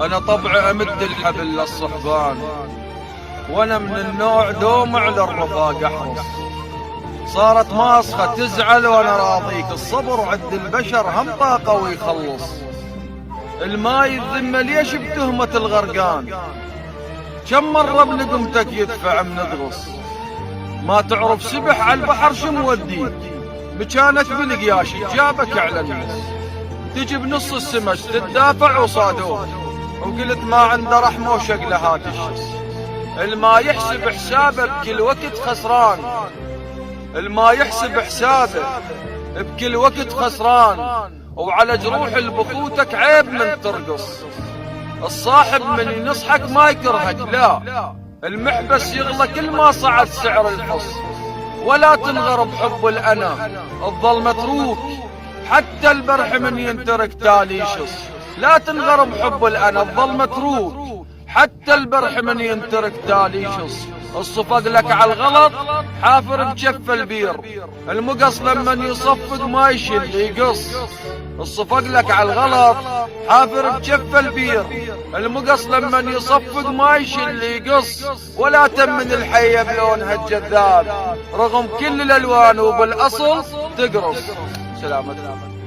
انا طبع امد الحبل للصحبان، وانا من النوع دومع للرفاق احرص. صارت ماسخة تزعل وانا راضيك، الصبر عند البشر هم طاقة ويخلص. الماي الذمة ليش بتهمة الغرقان؟ كم مرة بلقمتك يدفع من غص. ما تعرف سبح على البحر شموديك، مكانك بالقياش جابك على النص. تجي بنص السمك تدافع وصادوك، وقلت ما عنده رحمة وشق لهات الشص. الما يحسب حسابه بكل وقت خسران، الما يحسب حسابه بكل وقت خسران. وعلى جروح البخوتك عيب من ترقص. الصاحب من ينصحك ما يكرهك، لا، المحبس يغلى كل ما صعد سعر الحص. ولا تنغر بحب الأنا، الظل متروك، حتى البرح من ينترك تالي يشص. لا تنغر بحب الأنا، الظل متروك، حتى البرح من ينترك تالي يشص. الصفق لك على الغلط حافر بجف البير، المقص لمن يصفق ما يشل يقص. الصفق لك على الغلط حافر بجف البير، المقص لمن يصفق ما يشل يقص. ولا تمن الحية بلونها الجذاب، رغم كل الالوان وبالاصل تقرص. سلامتك.